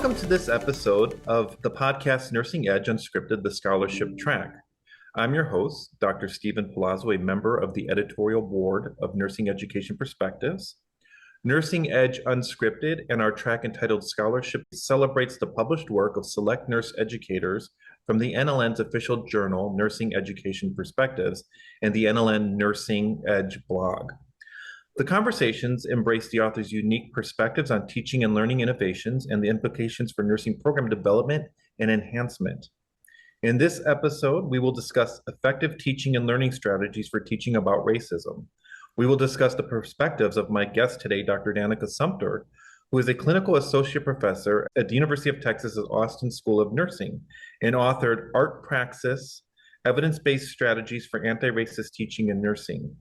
Welcome to this episode of the podcast Nursing EDge Unscripted, the Scholarship track. I'm your host, Dr. Stephen Palazzo, a member of the editorial board of Nursing Education Perspectives. Nursing EDge Unscripted and our track entitled Scholarship celebrates the published work of select nurse educators from the NLN's official journal, Nursing Education Perspectives, and the NLN Nursing EDge blog. The conversations embrace the author's unique perspectives on teaching and learning innovations and the implications for nursing program development and enhancement. In this episode, we will discuss effective teaching and learning strategies for teaching about racism. We will discuss the perspectives of my guest today, Dr. Danica Sumpter, who is a clinical associate professor at the University of Texas' Austin School of Nursing and authored Praxis, Evidence-Based Strategies for Antiracist Teaching in Nursing.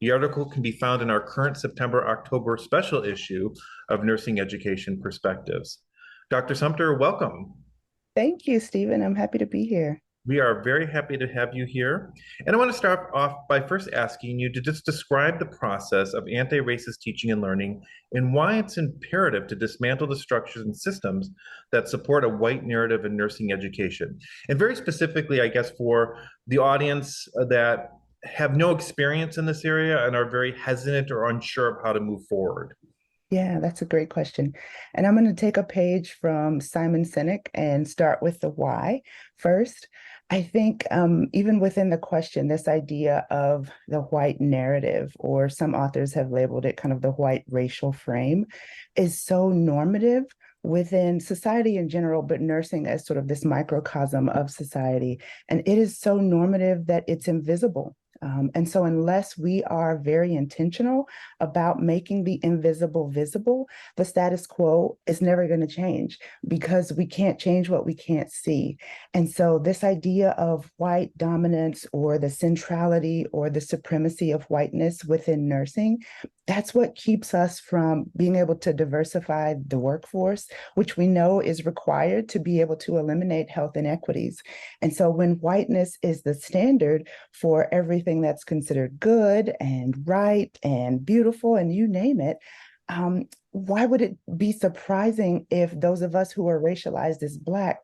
The article can be found in our current September-October special issue of Nursing Education Perspectives. Dr. Sumpter, welcome. Thank you, Stephen. I'm happy to be here. We are very happy to have you here. And I want to start off by first asking you to just describe the process of anti-racist teaching and learning and why it's imperative to dismantle the structures and systems that support a white narrative in nursing education. And very specifically, I guess, for the audience that have no experience in this area and are very hesitant or unsure of how to move forward? Yeah, that's a great question. And I'm going to take a page from Simon Sinek and start with the why first. I think even within the question, this idea of the white narrative, or some authors have labeled it kind of the white racial frame, is so normative within society in general, but nursing as sort of this microcosm of society. And it is so normative that it's invisible. And so unless we are very intentional about making the invisible visible, the status quo is never going to change because we can't change what we can't see. And so this idea of white dominance or the centrality or the supremacy of whiteness within nursing, that's what keeps us from being able to diversify the workforce, which we know is required to be able to eliminate health inequities. And so when whiteness is the standard for everything that's considered good and right and beautiful and you name it, why would it be surprising if those of us who are racialized as Black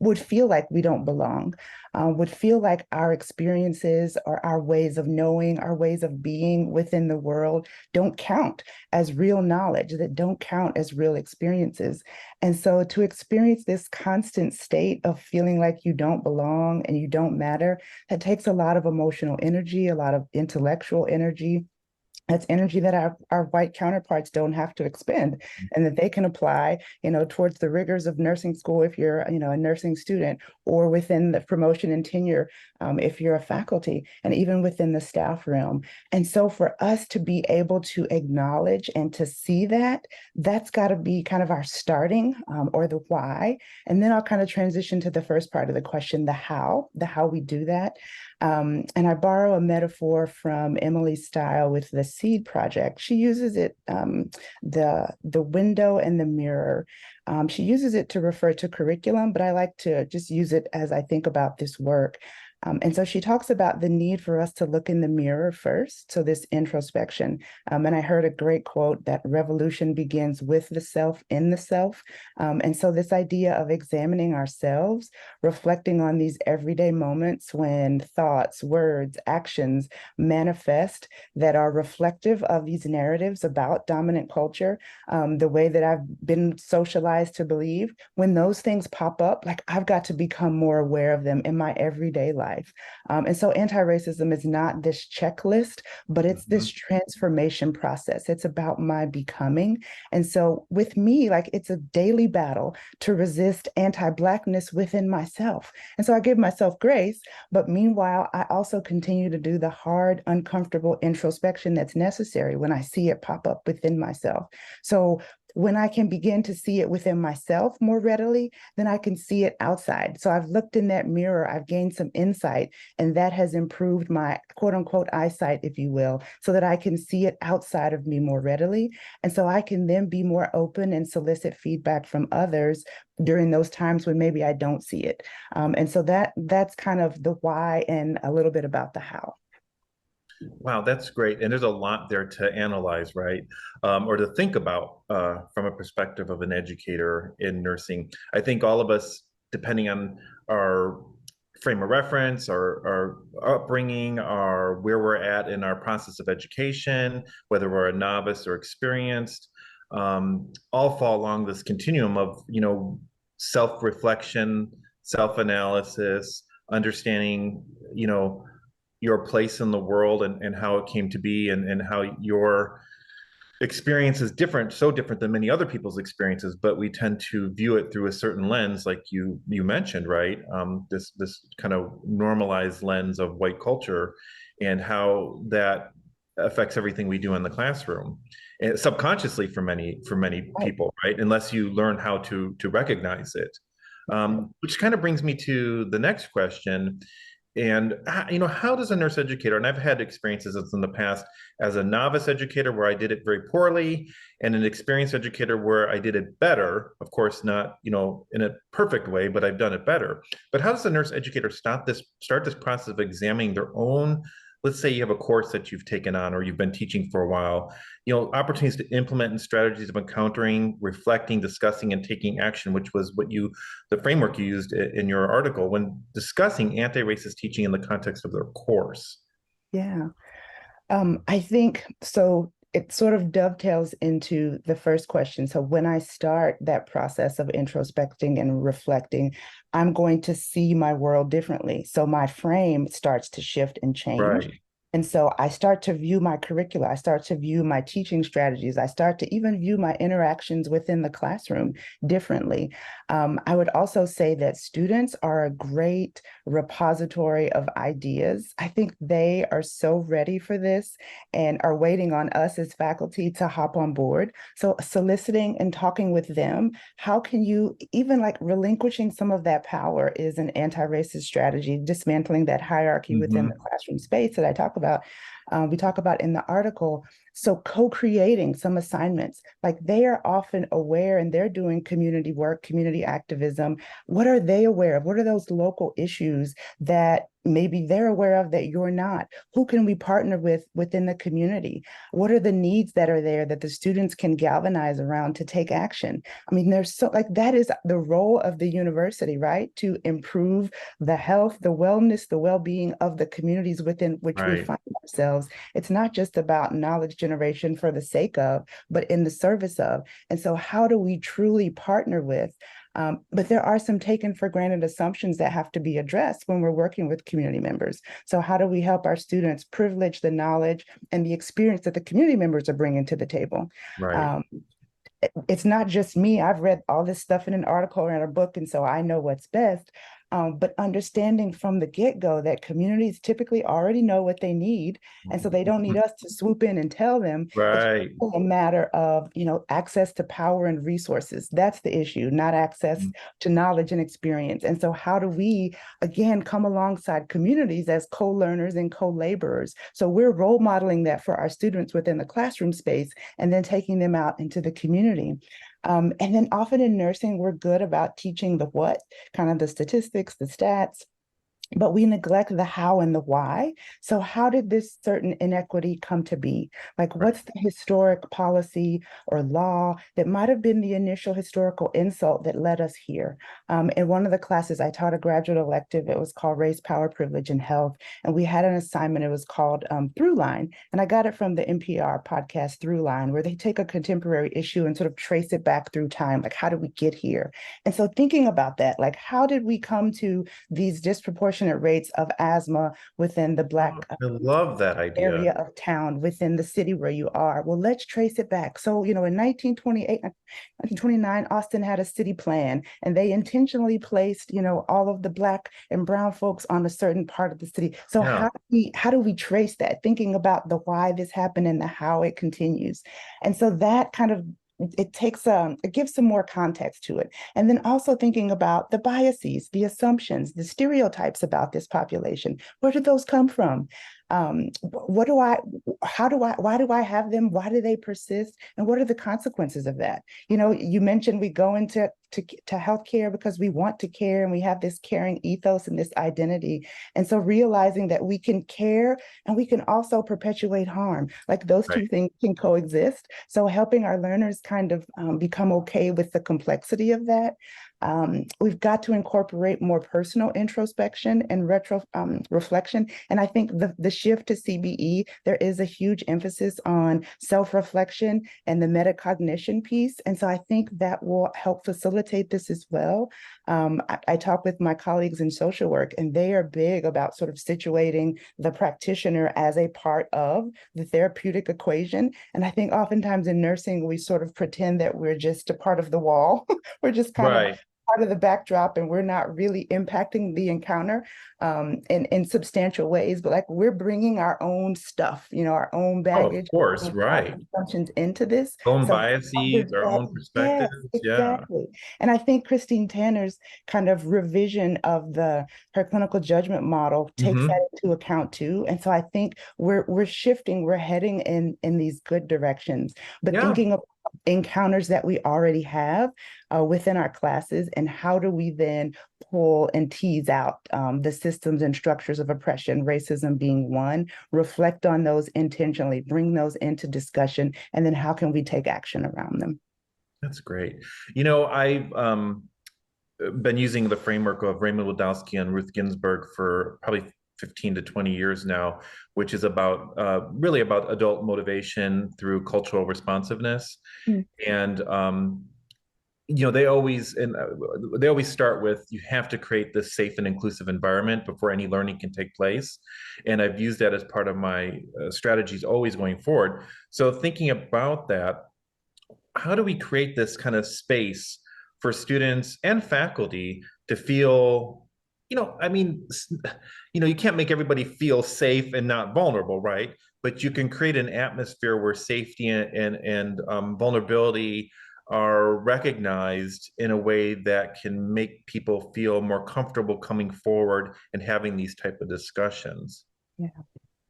would feel like we don't belong, would feel like our experiences or our ways of knowing, our ways of being within the world don't count as real knowledge, that don't count as real experiences. And so to experience this constant state of feeling like you don't belong and you don't matter, that takes a lot of emotional energy, a lot of intellectual energy. That's energy that our white counterparts don't have to expend, and that they can apply, towards the rigors of nursing school if you're, a nursing student, or within the promotion and tenure if you're a faculty, and even within the staff realm. And so for us to be able to acknowledge and to see that, that's got to be kind of our starting or the why. And then I'll kind of transition to the first part of the question, the how we do that. And I borrow a metaphor from Emily Stile with the Seed Project. She uses it, the window and the mirror. She uses it to refer to curriculum, but I like to just use it as I think about this work. And so she talks about the need for us to look in the mirror first, so this introspection. And I heard a great quote that revolution begins with the self, in the self. And so this idea of examining ourselves, reflecting on these everyday moments when thoughts, words, actions manifest that are reflective of these narratives about dominant culture, the way that I've been socialized to believe, when those things pop up, like I've got to become more aware of them in my everyday life. And so anti-racism is not this checklist, but it's this transformation process. It's about my becoming. And so with me, like it's a daily battle to resist anti-Blackness within myself. And so I give myself grace, but meanwhile, I also continue to do the hard, uncomfortable introspection that's necessary when I see it pop up within myself. So when I can begin to see it within myself more readily, then I can see it outside. So I've looked in that mirror, I've gained some insight, and that has improved my quote unquote eyesight, if you will, so that I can see it outside of me more readily. And so I can then be more open and solicit feedback from others during those times when maybe I don't see it. And so that's kind of the why and a little bit about the how. Wow, that's great. And there's a lot there to analyze, right? Or to think about from a perspective of an educator in nursing. I think all of us, depending on our frame of reference, our upbringing, our where we're at in our process of education, whether we're a novice or experienced, all fall along this continuum of, self-reflection, self-analysis, understanding, you know, your place in the world and how it came to be and how your experience is different, so different than many other people's experiences, but we tend to view it through a certain lens, like you mentioned, right? This kind of normalized lens of white culture and how that affects everything we do in the classroom, and subconsciously for many Right. people, right? Unless you learn how to recognize it. Which kind of brings me to the next question. And how does a nurse educator, and I've had experiences in the past as a novice educator where I did it very poorly, and an experienced educator where I did it better. Of course, not, in a perfect way, but I've done it better. But how does a nurse educator start this process of examining their own, let's say you have a course that you've taken on or you've been teaching for a while, opportunities to implement and strategies of encountering, reflecting, discussing, and taking action, which was the framework you used in your article when discussing anti-racist teaching in the context of their course. Yeah. I think so. It sort of dovetails into the first question. So when I start that process of introspecting and reflecting, I'm going to see my world differently. So my frame starts to shift and change. Right. And so I start to view my curricula, I start to view my teaching strategies, I start to even view my interactions within the classroom differently. I would also say that students are a great repository of ideas. I think they are so ready for this and are waiting on us as faculty to hop on board. So soliciting and talking with them, how can you, even like relinquishing some of that power is an anti-racist strategy, dismantling that hierarchy within the Mm-hmm. classroom space that I talk about. We talk about in the article. So co-creating some assignments, like they are often aware and they're doing community work, community activism. What are they aware of? What are those local issues that maybe they're aware of that you're not? Who can we partner with within the community? What are the needs that are there that the students can galvanize around to take action? I mean, there's so like that is the role of the university, right? To improve the health, the wellness, the well-being of the communities within which we Right. find ourselves. It's not just about knowledge generation for the sake of, but in the service of. And so how do we truly partner with? But there are some taken for granted assumptions that have to be addressed when we're working with community members. So how do we help our students privilege the knowledge and the experience that the community members are bringing to the table? Right. Um, it's not just me. I've read all this stuff in an article or in a book, and so I know what's best. But understanding from the get-go that communities typically already know what they need, and so they don't need us to swoop in and tell them. It's Right. a matter of, access to power and resources. That's the issue, not access to knowledge and experience. And so how do we, again, come alongside communities as co-learners and co-laborers? So we're role modeling that for our students within the classroom space and then taking them out into the community. And then often in nursing, we're good about teaching the what, kind of the statistics, the stats, but we neglect the how and the why. So how did this certain inequity come to be? Like, Right. what's the historic policy or law that might have been the initial historical insult that led us here? In one of the classes, I taught a graduate elective. It was called Race, Power, Privilege, and Health. And we had an assignment. It was called Throughline. And I got it from the NPR podcast Throughline, where they take a contemporary issue and sort of trace it back through time. Like, how did we get here? And so thinking about that, like, how did we come to these disproportionate rates of asthma within the Black Oh, I love that idea. area of town, within the city where you are? Well, let's trace it back. So, in 1928, 1929, Austin had a city plan, and they intentionally placed, all of the Black and brown folks on a certain part of the city. So Yeah. how do we trace that? Thinking about the why this happened and the how it continues. And so that kind of it gives some more context to it. And then also thinking about the biases, the assumptions, the stereotypes about this population. Where did those come from? why do I have them? Why do they persist? And what are the consequences of that? You mentioned we go into healthcare because we want to care and we have this caring ethos and this identity. And so realizing that we can care and we can also perpetuate harm, like those two things can coexist. So helping our learners kind of become okay with the complexity of that. We've got to incorporate more personal introspection and reflection. And I think the shift to CBE, there is a huge emphasis on self-reflection and the metacognition piece. And so I think that will help facilitate this as well. I talk with my colleagues in social work, and they are big about sort of situating the practitioner as a part of the therapeutic equation. And I think oftentimes in nursing, we sort of pretend that we're just a part of the wall. We're just kind of part of the backdrop, and we're not really impacting the encounter in substantial ways, but like we're bringing our own stuff, our own baggage, of course, right. assumptions into this. Own So biases, our own perspectives. yes, exactly. And I think Christine Tanner's kind of revision of her clinical judgment model takes that into account too. And so I think we're shifting, we're heading in these good directions, but thinking of encounters that we already have within our classes, and how do we then pull and tease out the systems and structures of oppression, racism being one, reflect on those intentionally, bring those into discussion, and then how can we take action around them? That's great. I've been using the framework of Raymond Wadowski and Ruth Ginsburg for probably 15 to 20 years now, which is about really about adult motivation through cultural responsiveness. And they always start with, you have to create this safe and inclusive environment before any learning can take place. And I've used that as part of my strategies always going forward. So thinking about that, how do we create this kind of space for students and faculty to feel, you can't make everybody feel safe and not vulnerable, right? But you can create an atmosphere where safety and vulnerability are recognized in a way that can make people feel more comfortable coming forward and having these type of discussions. Yeah,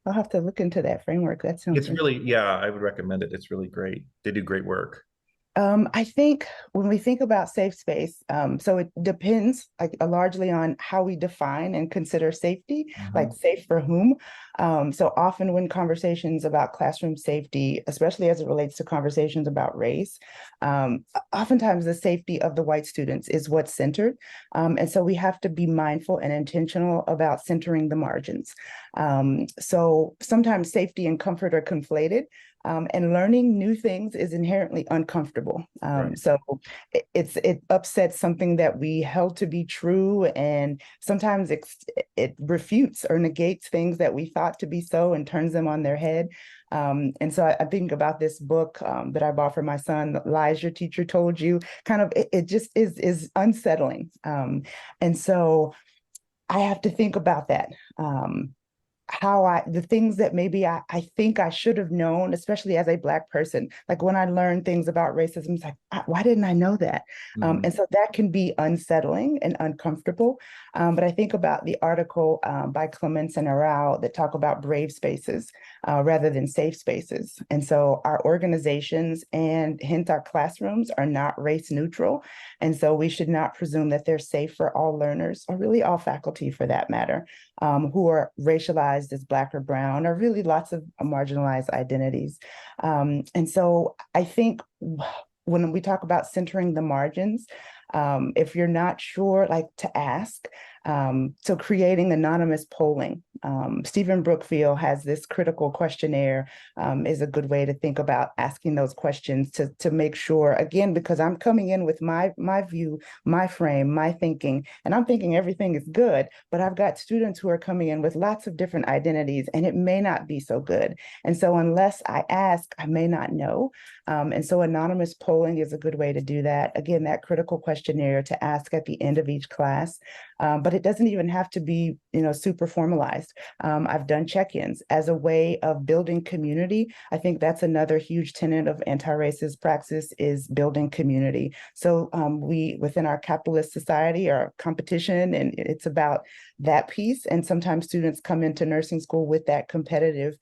I'll have to look into that framework. That sounds It's I would recommend it. It's really great. They do great work. I think when we think about safe space, so it depends largely on how we define and consider safety, like safe for whom. So often when conversations about classroom safety, especially as it relates to conversations about race, oftentimes the safety of the white students is what's centered. And so we have to be mindful and intentional about centering the margins. So sometimes safety and comfort are conflated. And learning new things is inherently uncomfortable. So it upsets something that we held to be true, and sometimes it refutes or negates things that we thought to be so and turns them on their head. And so I think about this book that I bought for my son, Lies Your Teacher Told You. Kind of, it just is unsettling. And so I have to think about that. The things that maybe I think I should have known, especially as a Black person, like when I learned things about racism, it's like, why didn't I know that? And so that can be unsettling and uncomfortable. But I think about the article by Clements and Arau that talk about brave spaces rather than safe spaces. And so our organizations and hence our classrooms are not race neutral. And so we should not presume that they're safe for all learners, or really all faculty for that matter, who are racialized as Black or brown, or really lots of marginalized identities. And so I think when we talk about centering the margins, if you're not sure, like to ask. So creating anonymous polling. Stephen Brookfield has this critical questionnaire, is a good way to think about asking those questions to make sure, again, because I'm coming in with my view, my frame, my thinking, and I'm thinking everything is good, but I've got students who are coming in with lots of different identities, and it may not be so good. And so unless I ask, I may not know. And so anonymous polling is a good way to do that. Again, that critical questionnaire to ask at the end of each class. But but it doesn't even have to be, super formalized. I've done check-ins as a way of building community. I think that's another huge tenet of anti-racist praxis is building community. So we, within our capitalist society, are competition, and it's about that piece. And sometimes students come into nursing school with that competitive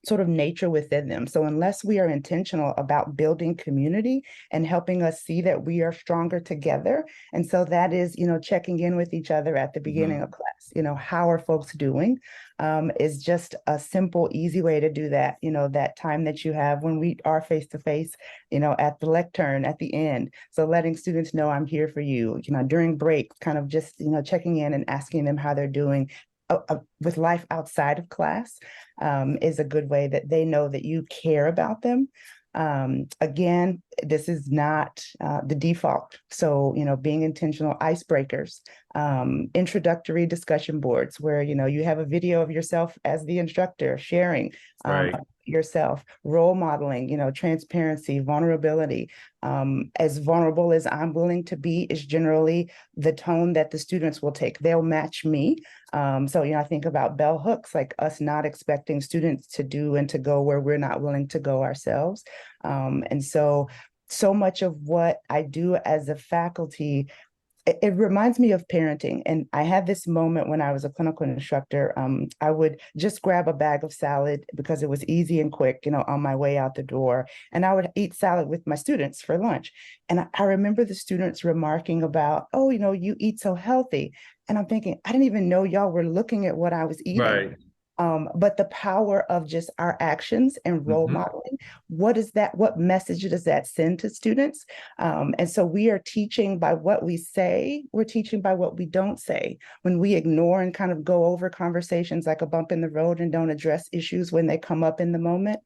sort of nature within them. So unless we are intentional about building community and helping us see that we are stronger together, and so that is, checking in with each other at the beginning of class, how are folks doing, is just a simple, easy way to do that. That time that you have when we are face to face, at the lectern at the end. So letting students know I'm here for you, during break, kind of just, checking in and asking them how they're doing. With life outside of class is a good way that they know that you care about them. Again, this is not the default. So, being intentional, icebreakers, introductory discussion boards where, you have a video of yourself as the instructor sharing Right. yourself, role modeling, transparency, vulnerability. As vulnerable as I'm willing to be is generally the tone that the students will take. They'll match me. So, I think about bell hooks, like us not expecting students to do and to go where we're not willing to go ourselves. And so much of what I do as a faculty, it reminds me of parenting. And I had this moment when I was a clinical instructor. I would just grab a bag of salad because it was easy and quick, on my way out the door. And I would eat salad with my students for lunch. And I remember the students remarking about, oh, you eat so healthy. And I'm thinking, I didn't even know y'all were looking at what I was eating. Right. But the power of just our actions and role modeling, what message does that send to students? And so we are teaching by what we say, we're teaching by what we don't say. When we ignore and kind of go over conversations like a bump in the road and don't address issues when they come up in the moment,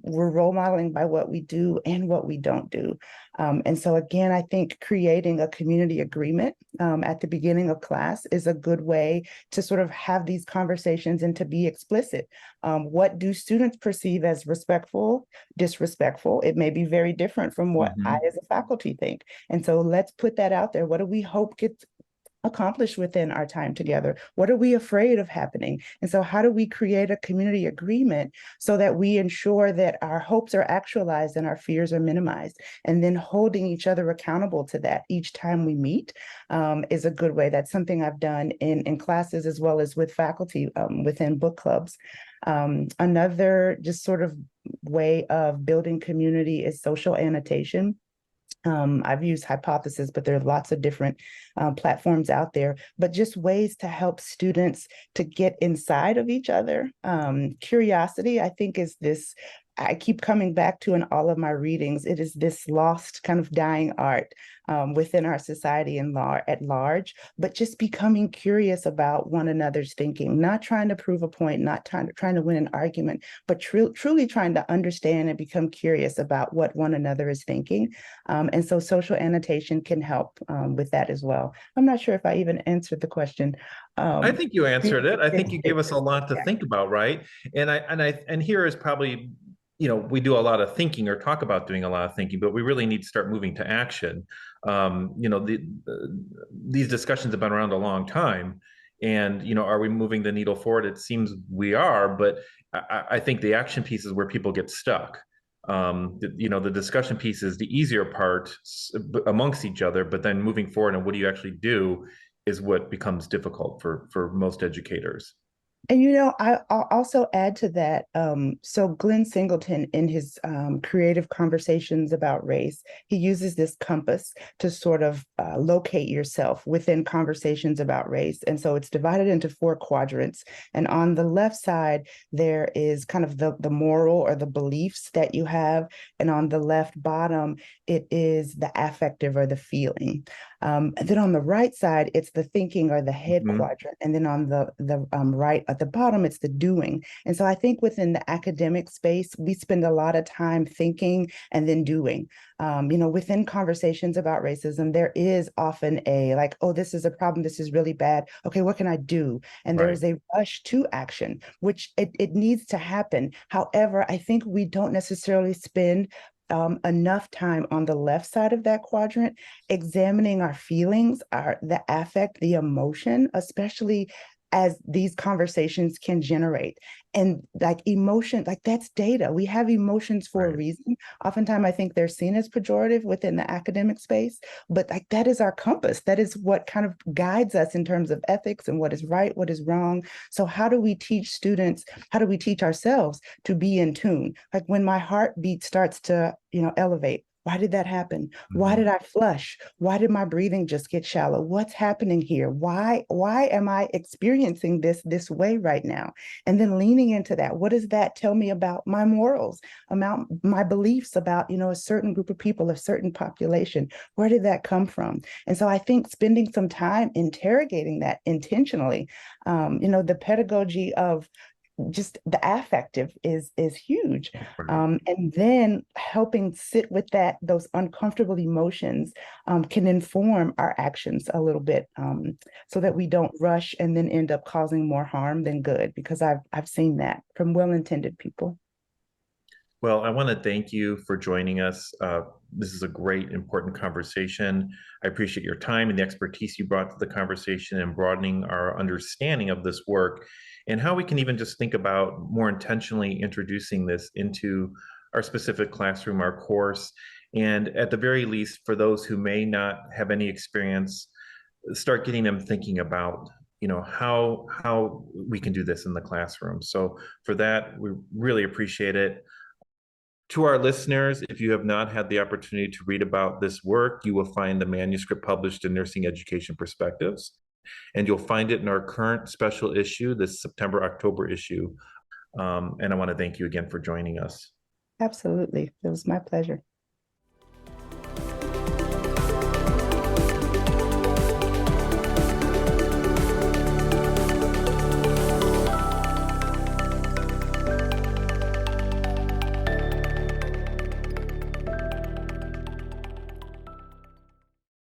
we're role modeling by what we do and what we don't do. And so again, I think creating a community agreement at the beginning of class is a good way to sort of have these conversations and to be explicit. What do students perceive as respectful, disrespectful? It may be very different from what I as a faculty think. And so let's put that out there. What do we hope gets accomplished within our time together? What are we afraid of happening? And so how do we create a community agreement so that we ensure that our hopes are actualized and our fears are minimized? And then holding each other accountable to that each time we meet is a good way. That's something I've done in classes as well as with faculty within book clubs. Another just sort of way of building community is social annotation. I've used Hypothesis, but there are lots of different platforms out there, but just ways to help students to get inside of each other. Curiosity, I think, is this, I keep coming back to in all of my readings, it is this lost kind of dying art within our society at large, but just becoming curious about one another's thinking, not trying to prove a point, not trying to win an argument, but truly trying to understand and become curious about what one another is thinking. And so social annotation can help with that as well. I'm not sure if I even answered the question. I think you answered it. I think you gave us a lot to think about, right? And here is probably, we do a lot of thinking or talk about doing a lot of thinking, but we really need to start moving to action. These discussions have been around a long time, and are we moving the needle forward? It seems we are, but I think the action piece is where people get stuck. The discussion piece is the easier part amongst each other, but then moving forward and what do you actually do is what becomes difficult for most educators. And I'll also add to that. So Glenn Singleton, in his creative conversations about race, he uses this compass to sort of locate yourself within conversations about race. And so it's divided into 4 quadrants. And on the left side, there is kind of the moral or the beliefs that you have. And on the left bottom, it is the affective or the feeling. And then on the right side, it's the thinking or the head quadrant. And then on the right at the bottom, it's the doing. And so I think within the academic space, we spend a lot of time thinking and then doing. Within conversations about racism, there is often a like, oh, this is a problem. This is really bad. Okay, what can I do? And there is a rush to action, which it needs to happen. However, I think we don't necessarily spend enough time on the left side of that quadrant, examining our feelings, the affect, the emotion, especially as these conversations can generate. And like emotion, like that's data. We have emotions for a reason. Oftentimes, I think they're seen as pejorative within the academic space, but like that is our compass. That is what kind of guides us in terms of ethics and what is right, what is wrong. So how do we teach students? How do we teach ourselves to be in tune? Like when my heartbeat starts to, elevate, why did that happen? Why did I flush? Why did my breathing just get shallow? What's happening here? Why am I experiencing this way right now? And then leaning into that. What does that tell me about my morals, about my beliefs about, a certain group of people, a certain population? Where did that come from? And so I think spending some time interrogating that intentionally, the pedagogy of just the affective is huge. And then helping sit with those uncomfortable emotions can inform our actions a little bit, so that we don't rush and then end up causing more harm than good, because I've seen that from well-intended people. Well, I want to thank you for joining us. This is a great, important conversation. I appreciate your time and the expertise you brought to the conversation and broadening our understanding of this work and how we can even just think about more intentionally introducing this into our specific classroom, our course. And at the very least, for those who may not have any experience, start getting them thinking about how we can do this in the classroom. So for that, we really appreciate it. To our listeners, if you have not had the opportunity to read about this work, you will find the manuscript published in Nursing Education Perspectives, and you'll find it in our current special issue, this September-October issue. And I want to thank you again for joining us. Absolutely. It was my pleasure.